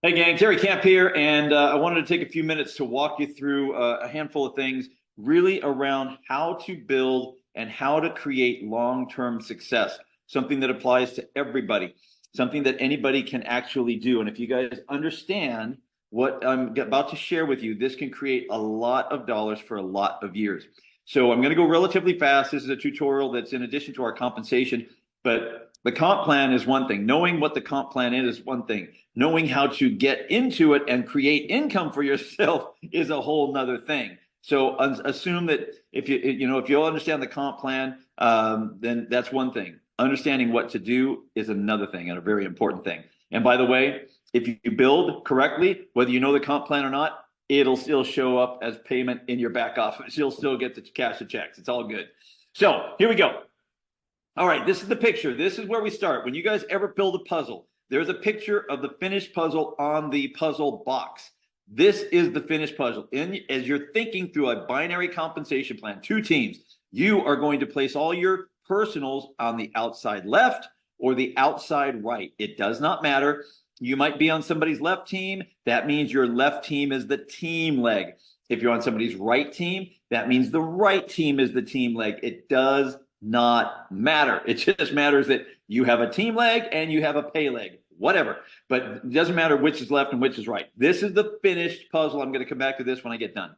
Hey gang, Terry Camp here, and I wanted to take a few minutes to walk you through a handful of things really around how to build and how to create long-term success, something that applies to everybody, something that anybody can actually do. And if you guys understand what I'm about to share with you, this can create a lot of dollars for a lot of years. So I'm going to go relatively fast. This is a tutorial that's in addition to our compensation, but the comp plan is one thing. Knowing what the comp plan is one thing. Knowing how to get into it and create income for yourself is a whole nother thing. So assume that if you'll understand the comp plan, then that's one thing. Understanding what to do is another thing and a very important thing. And by the way, if you build correctly, whether you know the comp plan or not, it'll still show up as payment in your back office. You'll still get to cash the checks. It's all good. So here we go. All right, this is the picture. This is where we start. When you guys ever build a puzzle, there's a picture of the finished puzzle on the puzzle box. This is the finished puzzle. As you're thinking through a binary compensation plan, two teams, you are going to place all your personals on the outside left or the outside right. It does not matter. You might be on somebody's left team. That means your left team is the team leg. If you're on somebody's right team, that means the right team is the team leg. It does not matter. It just matters that you have a team leg and you have a pay leg, whatever. But it doesn't matter which is left and which is right. This is the finished puzzle. I'm going to come back to this when I get done.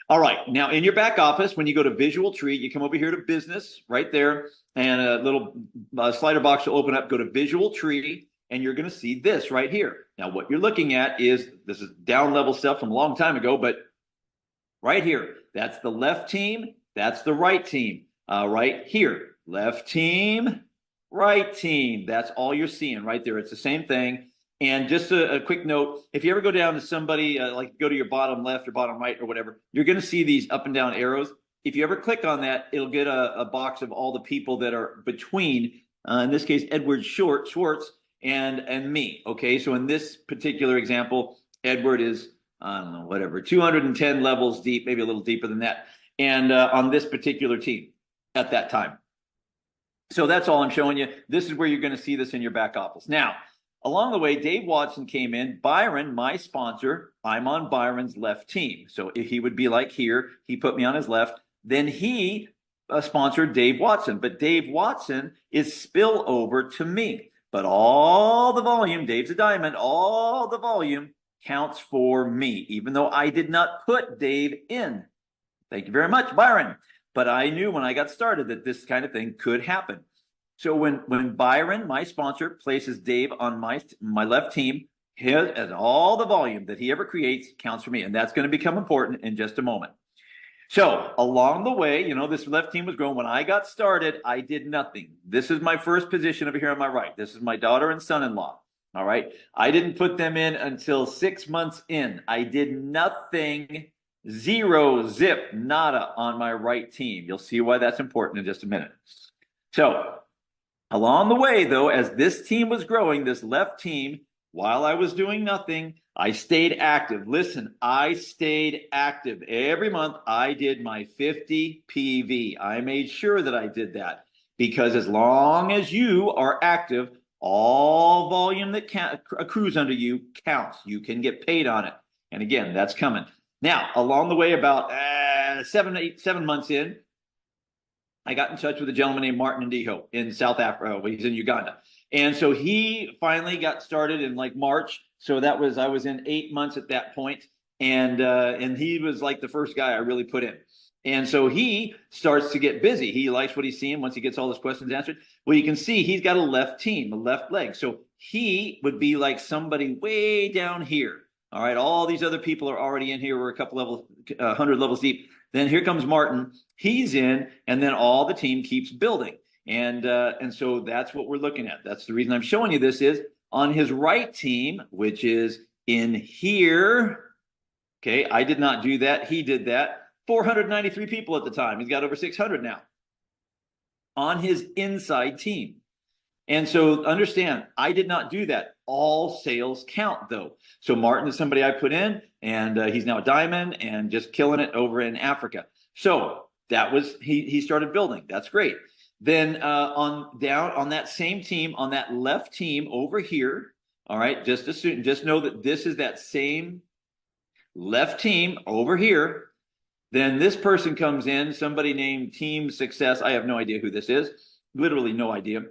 All right. Now, in your back office, when you go to Visual Tree, you come over here to Business right there, and a little slider box will open up. Go to Visual Tree, and you're going to see this right here. Now, what you're looking at is this is down level stuff from a long time ago, but right here, that's the left team. That's the right team. Right here, left team, right team. That's all you're seeing right there. It's the same thing. And just a quick note, if you ever go down to somebody, like go to your bottom left or bottom right or whatever, you're going to see these up and down arrows. If you ever click on that, it'll get a box of all the people that are between, in this case, Edward Schwartz and me. Okay, so in this particular example, Edward is, I don't know, whatever, 210 levels deep, maybe a little deeper than that. And on this particular team at that time. So that's all I'm showing you. This is where you're going to see this in your back office. Now, along the way, Dave Watson came in. Byron, my sponsor, I'm on Byron's left team. So if he would be like here, he put me on his left. Then he sponsored Dave Watson. But Dave Watson is spillover to me. But all the volume, Dave's a diamond, all the volume counts for me, even though I did not put Dave in. Thank you very much, Byron. But I knew when I got started that this kind of thing could happen. So when Byron, my sponsor, places Dave on my left team, and all the volume that he ever creates counts for me. And that's going to become important in just a moment. So along the way, this left team was growing. When I got started, I did nothing. This is my first position over here on my right. This is my daughter and son-in-law. All right. I didn't put them in until 6 months in. I did nothing. Zero, zip, nada on my right team. You'll see why that's important in just a minute. So along the way, though, as this team was growing, this left team, while I was doing nothing, I stayed active. Listen, I stayed active. Every month I did my 50 PV. I made sure that I did that because as long as you are active, all volume that accrues under you counts. You can get paid on it. And again, that's coming. Now, along the way, about 7 months in, I got in touch with a gentleman named Martin Ndiho in South Africa. He's in Uganda. And so he finally got started in like March. So I was in 8 months at that point. And he was like the first guy I really put in. And so he starts to get busy. He likes what he's seeing once he gets all his questions answered. Well, you can see he's got a left team, a left leg. So he would be like somebody way down here. All right, all these other people are already in here. We're a couple levels, 100 levels deep. Then here comes Martin. He's in, and then all the team keeps building. And so that's what we're looking at. That's the reason I'm showing you this is on his right team, which is in here. Okay, I did not do that. He did that. 493 people at the time. He's got over 600 now on his inside team. And so understand, I did not do that. All sales count, though. So Martin is somebody I put in, and he's now a diamond and just killing it over in Africa. So that was he started building. That's great. Then on that same team, on that left team over here, All right. Just know that this is that same left team over here. Then this person comes in, somebody named Team Success. I have no idea who this is. Literally no idea.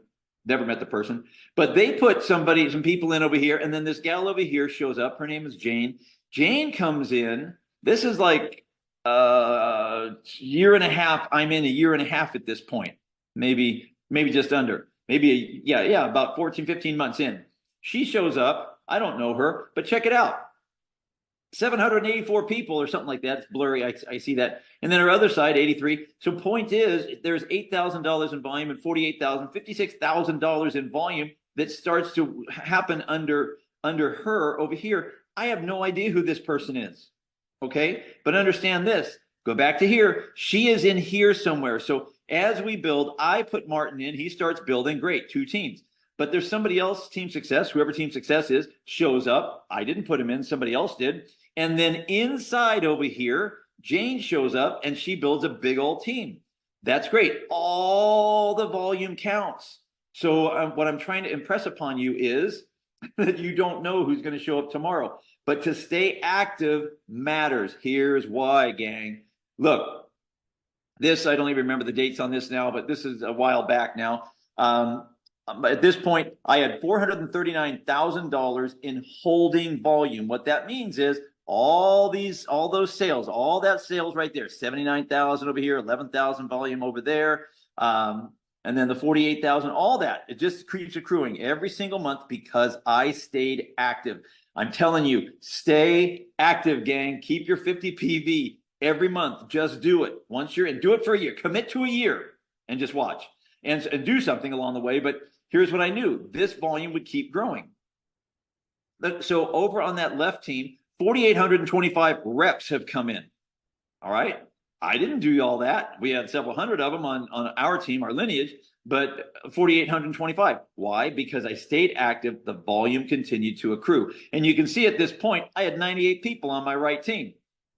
Never met the person. But they put some people in over here. And then this gal over here shows up. Her name is Jane. Jane comes in. This is like year and a half. I'm in a year and a half at this point. Maybe just under. About 14, 15 months in. She shows up. I don't know her, but check it out. 784 people or something like that. It's blurry. I see that. And then our other side, 83. So point is, there's $8,000 in volume and $56,000 in volume that starts to happen under her over here. I have no idea who this person is. Okay. But understand this. Go back to here. She is in here somewhere. So as we build, I put Martin in. He starts building. Great. 2 teams. But there's somebody else, Team Success, whoever Team Success is, shows up. I didn't put him in. Somebody else did. And then inside over here, Jane shows up and she builds a big old team. That's great. All the volume counts. So what I'm trying to impress upon you is that you don't know who's going to show up tomorrow. But to stay active matters. Here's why, gang. Look, this, I don't even remember the dates on this now, but this is a while back now. At this point, I had $439,000 in holding volume. What that means is all those sales, all that sales right there, 79,000 over here, 11,000 volume over there, and then the 48,000, all that, it just keeps accruing every single month because I stayed active. I'm telling you, stay active, gang. Keep your 50 PV every month. Just do it. Once you're in, do it for a year. Commit to a year and just watch and do something along the way. But here's what I knew. This volume would keep growing. So over on that left team, 4,825 reps have come in. All right. I didn't do all that. We had several hundred of them on our team, our lineage, but 4,825. Why? Because I stayed active. The volume continued to accrue. And you can see at this point, I had 98 people on my right team.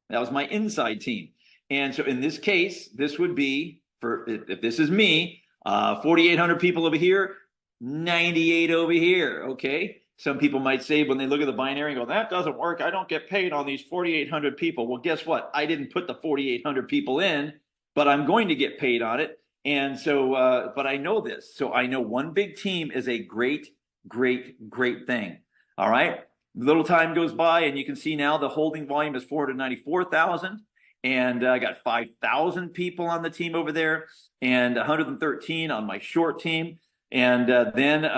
That was my inside team. And so in this case, this would be, if this is me, 4,800 people over here, 98 over here. Okay. Some people might say when they look at the binary and go, that doesn't work. I don't get paid on these 4,800 people. Well, guess what? I didn't put the 4,800 people in, but I'm going to get paid on it. And so, but I know this. So I know one big team is a great, great, great thing. All right. Little time goes by and you can see now the holding volume is 494,000. And I got 5,000 people on the team over there and 113 on my short team. And then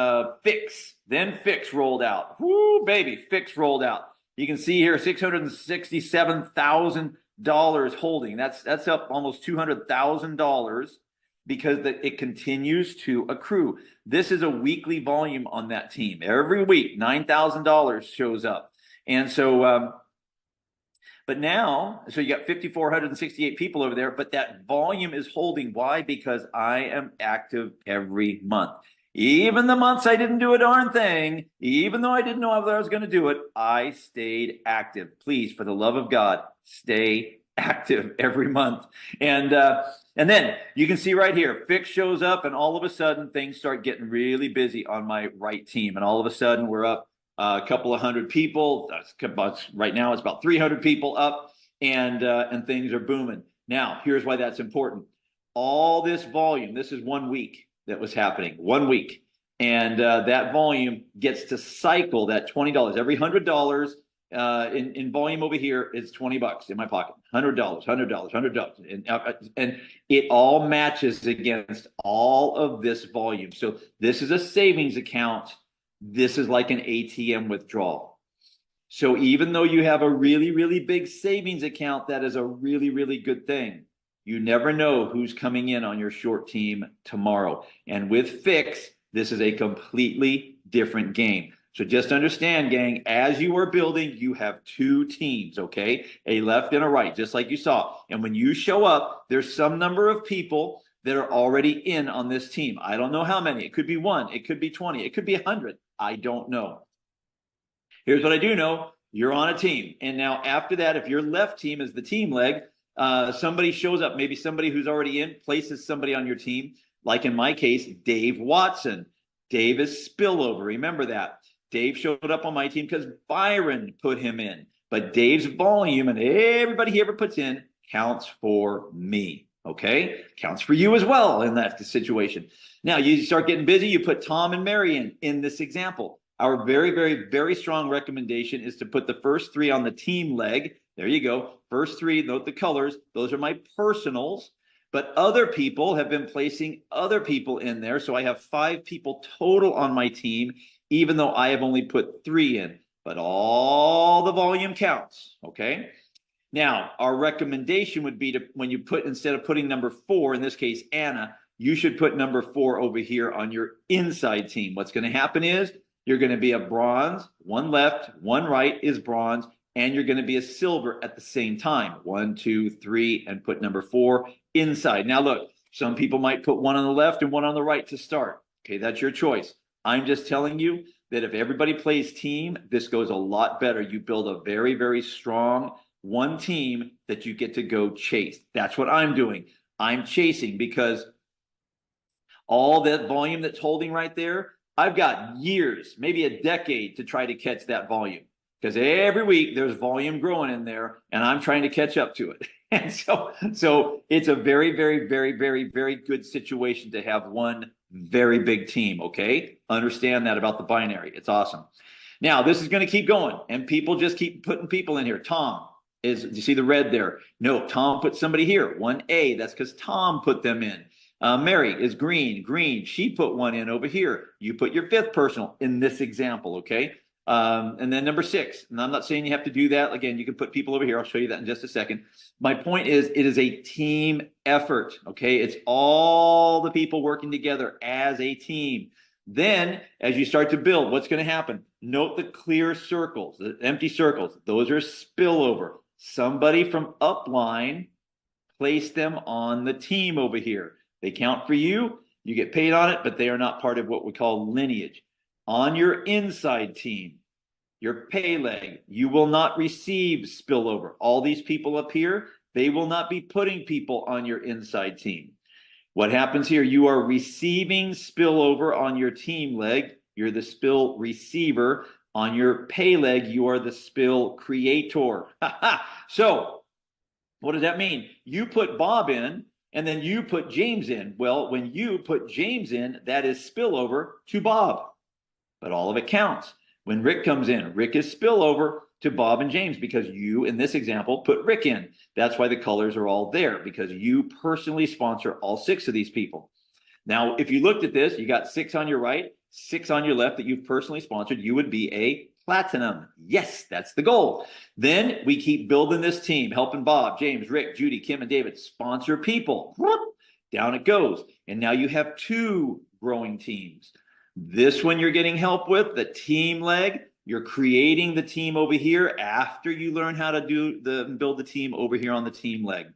Fix rolled out. Woo, baby, Fix rolled out. You can see here $667,000 holding. That's up almost $200,000 because it continues to accrue. This is a weekly volume on that team. Every week, $9,000 shows up. And so, but now, so you got 5,468 people over there, but that volume is holding. Why? Because I am active every month. Even the months I didn't do a darn thing, even though I didn't know whether I was going to do it, I stayed active. Please, for the love of God, stay active every month. And then you can see right here, Fix shows up and all of a sudden things start getting really busy on my right team. And all of a sudden we're up a couple of hundred people. Right now it's about 300 people up and things are booming. Now, here's why that's important. All this volume, this is 1 week that was happening, 1 week. And that volume gets to cycle that $20. Every $100 in volume over here is $20 in my pocket. $100. And it all matches against all of this volume. So this is a savings account. This is like an ATM withdrawal. So even though you have a really, really big savings account, that is a really, really good thing. You never know who's coming in on your short team tomorrow. And with Fix, this is a completely different game. So just understand, gang, as you are building, you have 2 teams, okay? A left and a right, just like you saw. And when you show up, there's some number of people that are already in on this team. I don't know how many. It could be 1. It could be 20. It could be 100. I don't know. Here's what I do know. You're on a team. And now after that, if your left team is the team leg, somebody shows up, maybe somebody who's already in places somebody on your team, like in my case, Dave Watson. Dave is spillover. Remember that. Dave showed up on my team because Byron put him in. But Dave's volume and everybody he ever puts in counts for me. Okay? Counts for you as well in that situation. Now you start getting busy, you put Tom and Mary in this example. Our very, very, very strong recommendation is to put the first three on the team leg. There you go. First three, note the colors. Those are my personals. But other people have been placing other people in there. So I have 5 people total on my team, even though I have only put 3 in. But all the volume counts, okay? Now, our recommendation would be to, when you put, instead of putting number 4, in this case, Anna, you should put number 4 over here on your inside team. What's going to happen is you're going to be a bronze, 1 left, 1 right is bronze, and you're going to be a silver at the same time. 1, 2, 3, and put number 4 inside. Now, look, some people might put 1 on the left and 1 on the right to start. Okay, that's your choice. I'm just telling you that if everybody plays team, this goes a lot better. You build a very, very strong one team that you get to go chase. That's what I'm doing. I'm chasing because all that volume that's holding right there, I've got years, maybe a decade to try to catch that volume, because every week there's volume growing in there and I'm trying to catch up to it. And so it's a very, very, very, very, very good situation to have one very big team. Okay. Understand that about the binary. It's awesome. Now this is going to keep going and people just keep putting people in here. Tom is, you see the red there? No, Tom put somebody here. 1A. That's because Tom put them in. Mary is green. She put 1 in over here. You put your 5th personal in this example. Okay. And then number 6, and I'm not saying you have to do that. Again, you can put people over here. I'll show you that in just a second. My point is, it is a team effort. Okay. It's all the people working together as a team. Then as you start to build, what's going to happen? Note the clear circles, the empty circles. Those are spillover. Somebody from upline, place them on the team over here. They count for you. You get paid on it, but they are not part of what we call lineage. On your inside team, your pay leg, you will not receive spillover. All these people up here, they will not be putting people on your inside team. What happens here? You are receiving spillover on your team leg. You're the spill receiver. On your pay leg, you are the spill creator. So what does that mean? You put Bob in, and then you put James in. Well, when you put James in, that is spillover to Bob. But all of it counts. When Rick comes in, Rick is spillover to Bob and James because you, in this example, put Rick in. That's why the colors are all there, because you personally sponsor all 6 of these people. Now, if you looked at this, you got 6 on your right, 6 on your left that you've personally sponsored, you would be a platinum. Yes, that's the goal. Then we keep building this team, helping Bob, James, Rick, Judy, Kim, and David sponsor people. Down it goes. And now you have 2 growing teams. This one you're getting help with, the team leg. You're creating the team over here after you learn how to build the team over here on the team leg.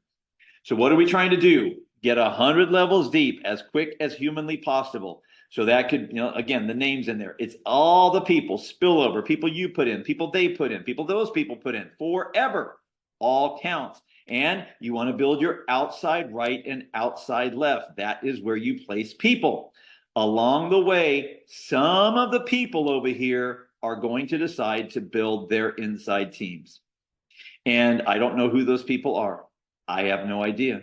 So what are we trying to do? Get 100 levels deep as quick as humanly possible. So that could, again, the names in there. It's all the people, spillover, people you put in, people they put in, people those people put in, forever. All counts. And you want to build your outside right and outside left. That is where you place people. Along the way, some of the people over here are going to decide to build their inside teams. And I don't know who those people are. I have no idea.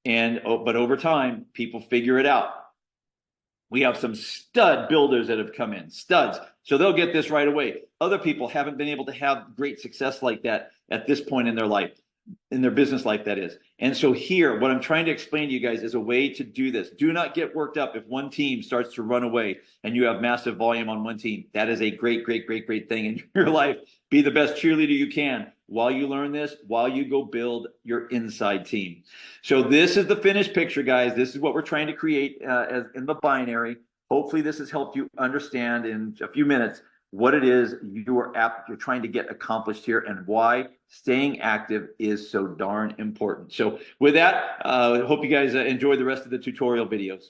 But over time, people figure it out. We have some stud builders that have come in, studs. So they'll get this right away. Other people haven't been able to have great success like that at this point in their life, in their business life, that is. And so here, what I'm trying to explain to you guys is a way to do this. Do not get worked up if one team starts to run away and you have massive volume on one team. That is a great, great, great, great thing in your life. Be the best cheerleader you can while you learn this, while you go build your inside team. So this is the finished picture, guys. This is what we're trying to create as in the binary. Hopefully this has helped you understand in a few minutes what it is you're trying to get accomplished here and why staying active is so darn important. So with that, I hope you guys enjoy the rest of the tutorial videos.